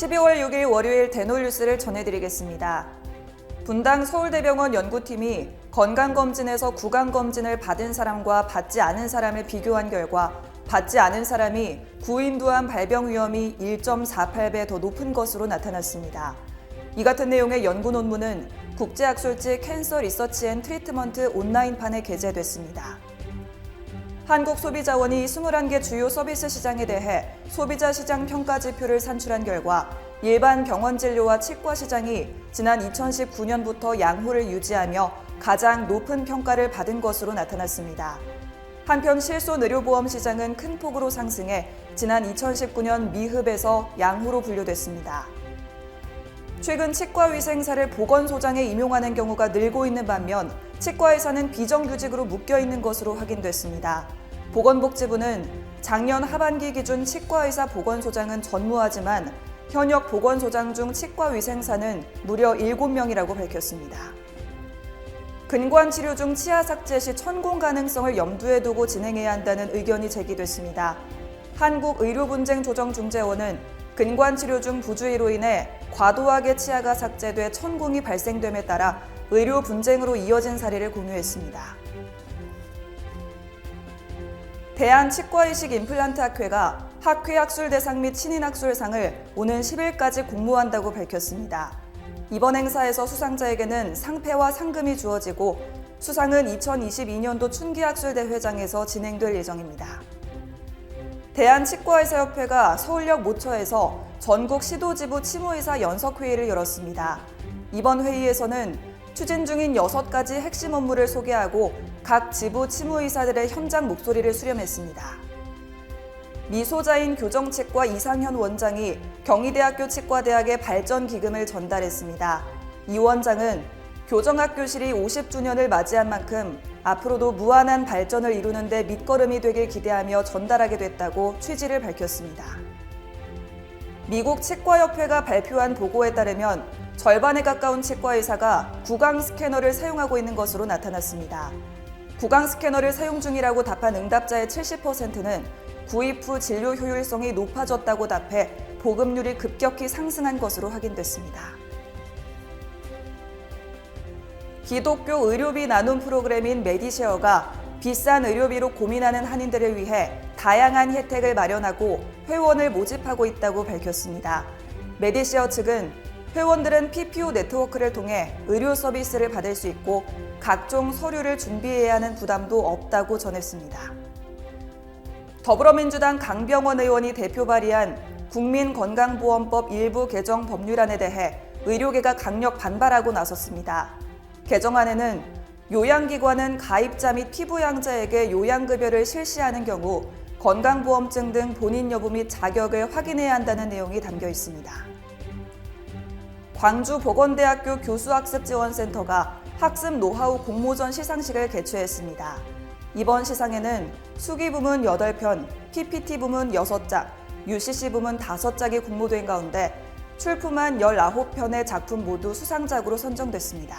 12월 6일 월요일 대놀뉴스를 전해드리겠습니다. 분당 서울대병원 연구팀이 건강검진에서 구강검진을 받은 사람과 받지 않은 사람을 비교한 결과 받지 않은 사람이 구인두암 발병 위험이 1.48배 더 높은 것으로 나타났습니다. 이 같은 내용의 연구 논문은 국제학술지 캔서 리서치 앤 트리트먼트 온라인판에 게재됐습니다. 한국소비자원이 21개 주요 서비스 시장에 대해 소비자 시장 평가 지표를 산출한 결과 일반 병원 진료와 치과 시장이 지난 2019년부터 양호를 유지하며 가장 높은 평가를 받은 것으로 나타났습니다. 한편 실손의료보험 시장은 큰 폭으로 상승해 지난 2019년 미흡에서 양호로 분류됐습니다. 최근 치과위생사를 보건소장에 임용하는 경우가 늘고 있는 반면 치과의사는 비정규직으로 묶여있는 것으로 확인됐습니다. 보건복지부는 작년 하반기 기준 치과의사 보건소장은 전무하지만 현역 보건소장 중 치과위생사는 무려 7명이라고 밝혔습니다. 근관치료 중 치아 삭제 시 천공 가능성을 염두에 두고 진행해야 한다는 의견이 제기됐습니다. 한국의료분쟁조정중재원은 근관치료 중 부주의로 인해 과도하게 치아가 삭제돼 천공이 발생됨에 따라 의료 분쟁으로 이어진 사례를 공유했습니다. 대한치과의식 임플란트 학회가 학회 학술 대상 및 신인 학술상을 오는 10일까지 공모한다고 밝혔습니다. 이번 행사에서 수상자에게는 상패와 상금이 주어지고 수상은 2022년도 춘기학술대회장에서 진행될 예정입니다. 대한치과의사협회가 서울역 모처에서 전국 시도지부 치무의사 연석회의를 열었습니다. 이번 회의에서는 추진 중인 6가지 핵심 업무를 소개하고 각 지부 치무의사들의 현장 목소리를 수렴했습니다. 미소자인 교정치과 이상현 원장이 경희대학교 치과대학에 발전기금을 전달했습니다. 이 원장은 교정학교실이 50주년을 맞이한 만큼 앞으로도 무한한 발전을 이루는 데 밑거름이 되길 기대하며 전달하게 됐다고 취지를 밝혔습니다. 미국 치과협회가 발표한 보고에 따르면 절반에 가까운 치과의사가 구강 스캐너를 사용하고 있는 것으로 나타났습니다. 구강 스캐너를 사용 중이라고 답한 응답자의 70%는 구입 후 진료 효율성이 높아졌다고 답해 보급률이 급격히 상승한 것으로 확인됐습니다. 기독교 의료비 나눔 프로그램인 메디쉐어가 비싼 의료비로 고민하는 한인들을 위해 다양한 혜택을 마련하고 회원을 모집하고 있다고 밝혔습니다. 메디쉐어 측은 회원들은 PPO 네트워크를 통해 의료 서비스를 받을 수 있고 각종 서류를 준비해야 하는 부담도 없다고 전했습니다. 더불어민주당 강병원 의원이 대표 발의한 국민건강보험법 일부 개정 법률안에 대해 의료계가 강력 반발하고 나섰습니다. 개정안에는 요양기관은 가입자 및 피부양자에게 요양급여를 실시하는 경우 건강보험증 등 본인 여부 및 자격을 확인해야 한다는 내용이 담겨 있습니다. 광주보건대학교 교수학습지원센터가 학습 노하우 공모전 시상식을 개최했습니다. 이번 시상에는 수기 부문 8편, PPT 부문 6작, UCC 부문 5작이 공모된 가운데 출품한 19편의 작품 모두 수상작으로 선정됐습니다.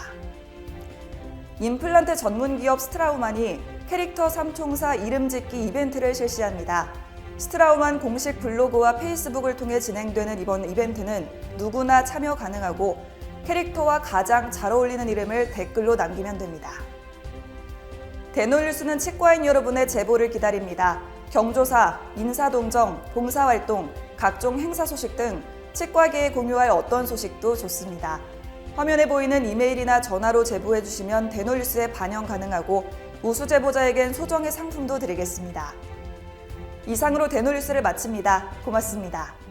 임플란트 전문기업 스트라우만이 캐릭터 3총사 이름 짓기 이벤트를 실시합니다. 스트라우만 공식 블로그와 페이스북을 통해 진행되는 이번 이벤트는 누구나 참여 가능하고 캐릭터와 가장 잘 어울리는 이름을 댓글로 남기면 됩니다. 대놀뉴스는 치과인 여러분의 제보를 기다립니다. 경조사, 인사동정, 봉사활동, 각종 행사 소식 등 치과계에 공유할 어떤 소식도 좋습니다. 화면에 보이는 이메일이나 전화로 제보해 주시면 대놀뉴스에 반영 가능하고 우수 제보자에겐 소정의 상품도 드리겠습니다. 이상으로 대놀뉴스를 마칩니다. 고맙습니다.